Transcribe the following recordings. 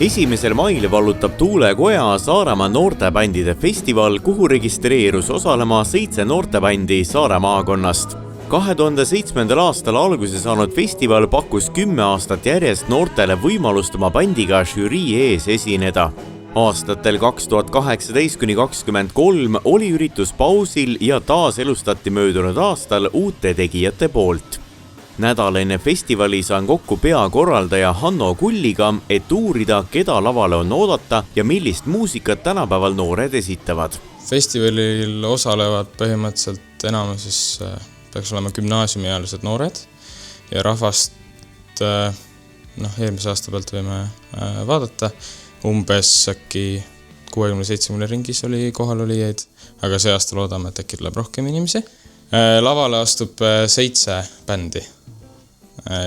1. mail vallutab tuulekoja Saaremaa noortebändide festival, kuhu registreerus osalema 7 noortebändi Saare maakonnast. 2007. aastal alguse saanud festival pakkus 10 aastat järjest noortele võimalust oma bändiga žürii ees esineda. Aastatel 2018–2023 oli üritus pausil ja taas elustati möödunud aastal uute tegijate poolt. Nädal enne festivali saan kokku peakorraldaja Hanno Kulliga, et uurida, keda lavale on oodata ja millist muusikat tänapäeval noored esitavad. Festivalil osalevad põhimõtteliselt enamuses peaks olema gümnaasiumiealised noored ja rahvast eelmise aasta pealt võime vaadata. Umbes äkki 60-70 ringis oli kohalolijaid, aga see aasta loodame, et äkki tuleb rohkem inimesi. Lavale astub 7 bändi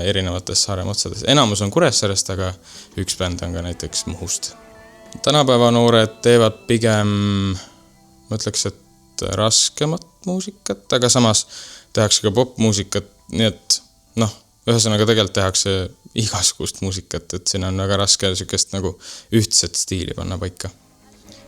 erinevates Saaremaa otsades. Enamus on Kuressaarest, aga üks bänd on ka näiteks Muhust. Tänapäeva noored teevad pigem, mõtleks, et raskemat muusikat, aga samas tehakse ka popmuusikat, nii et ühesõnaga tegelikult tehakse igasugust muusikat, et siin on väga raske sükest nagu ühtset stiili panna paika.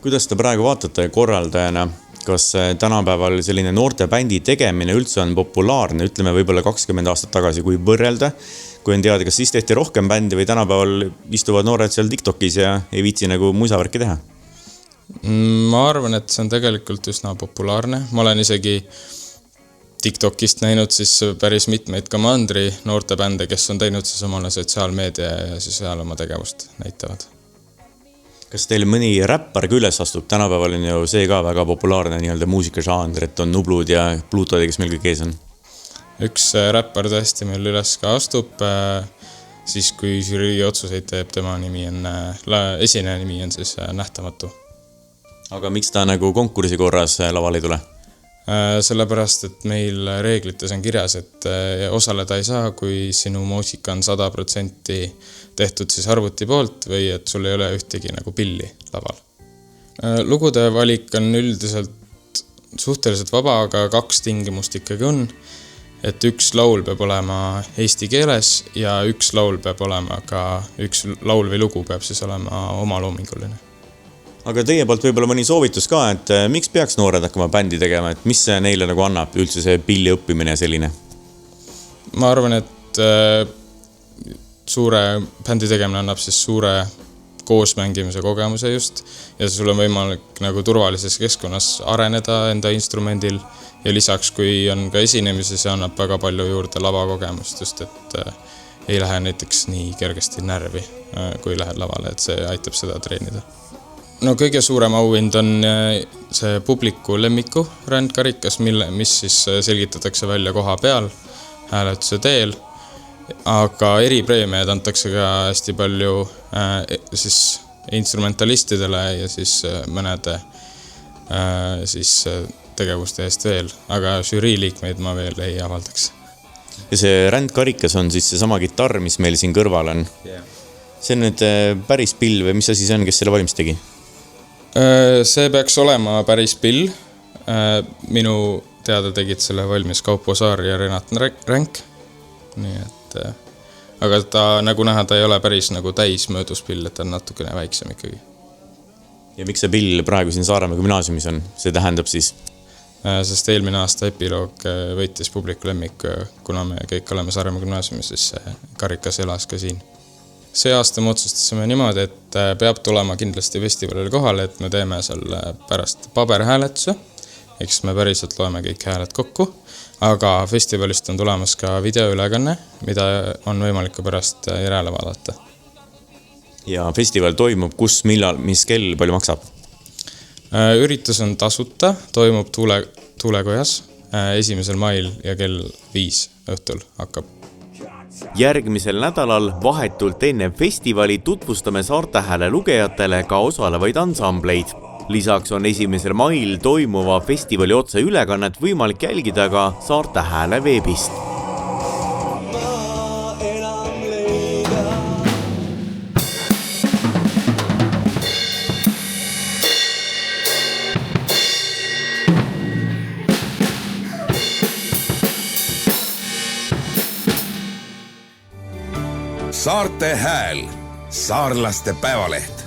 Kuidas te praegu vaatate korraldajana? Kas tänapäeval selline noorte bändi tegemine üldse on populaarne, ütleme võib-olla 20 aastat tagasi, kui võrrelda, kui on teada, kas siis tehti rohkem bändi või tänapäeval istuvad noored seal TikTokis ja ei viitsi nagu musavärki teha? Ma arvan, et see on tegelikult üsna populaarne. Ma olen isegi TikTokist näinud siis päris mitmeid ka mandri noorte bände, kes on teinud siis omale sotsiaalmeedia ja siis seal oma tegevust näitavad. Kas teil mõni räppar küles astub? Tänapäeval on ju see ka väga populaarne muusikažanr, et on Nublud ja Pluutod, kes meil kõik ees on. Üks räppar tõesti meil üles ka astub, siis kui žürii otsuseid teeb, tema nimi on, esineja nimi on siis Nähtamatu. Aga miks ta nagu konkursi korras lavale ei tule? Sellepärast, et meil reeglites on kirjas, et osaleda ei saa, kui sinu muusika on 100% tehtud siis arvuti poolt või et sul ei ole ühtegi nagu pilli laval. Lugude valik on üldiselt suhteliselt vaba, aga 2 tingimust ikkagi on, et üks laul peab olema eesti keeles ja üks laul peab olema ka, üks laul või lugu peab siis olema omaloominguline. Aga teie poolt võib-olla mõni soovitus ka, et miks peaks noored hakkama bändi tegema, et mis see neile nagu annab üldse see pilli õppimine ja selline? Ma arvan, et suure bändi tegemine annab siis suure koosmängimise kogemuse just ja sul on võimalik nagu turvalises keskkonnas areneda enda instrumendil ja lisaks, kui on ka esinemisi, see annab väga palju juurde lavakogemust just, et ei lähe näiteks nii kergesti närvi, kui lähed lavale, et see aitab seda treenida. Kõige suurem auhind on see publiku lemmiku rändkarikas, mis siis selgitatakse välja koha peal hääletuse teel, aga eripreemiad antakse ka hästi palju siis instrumentalistidele ja siis mõnede siis tegevuste eest veel, aga žürii liikmeid ma veel ei avaldaks. Ja see rändkarikas on siis see sama gitarr, mis meil siin kõrval on. Yeah. See on nüüd päris pill või mis asi see on, kes selle valmis tegi? See peaks olema päris pill. Minu teada tegid selle valmis Kaupo Saar ja Renat Ränk. Nii et, aga ta nagu näha, ta ei ole päris nagu täis mööduspill, et ta on natukene väiksem ikkagi. Ja miks see pill praegu siin Saaremaa gümnaasiumis on? See tähendab siis? Sest eelmine aasta epiloog võitis publiku lemmik, kuna me kõik oleme Saaremaa gümnaasiumis, siis see karikas elas ka siin. See aasta me otsustasime niimoodi, et peab tulema kindlasti festivalile kohale, et me teeme seal pärast paberhääletuse, eks me päriselt loeme kõik hääled kokku, aga festivalist on tulemas ka videoülekanne, mida on võimalik ka pärast järele vaadata. Ja festival toimub kus, millal, mis kell palju maksab? Üritus on tasuta, toimub tuulekojas 1. mail ja kell 5 õhtul hakkab. Järgmisel nädalal vahetult enne festivali tutvustame Saarte Hääle lugejatele ka osalevaid ansambleid. Lisaks on 1. mail toimuva festivali otse ülekannet võimalik jälgida ka Saarte Hääle veebist. Saarte Hääl Saarlaste Päevaleht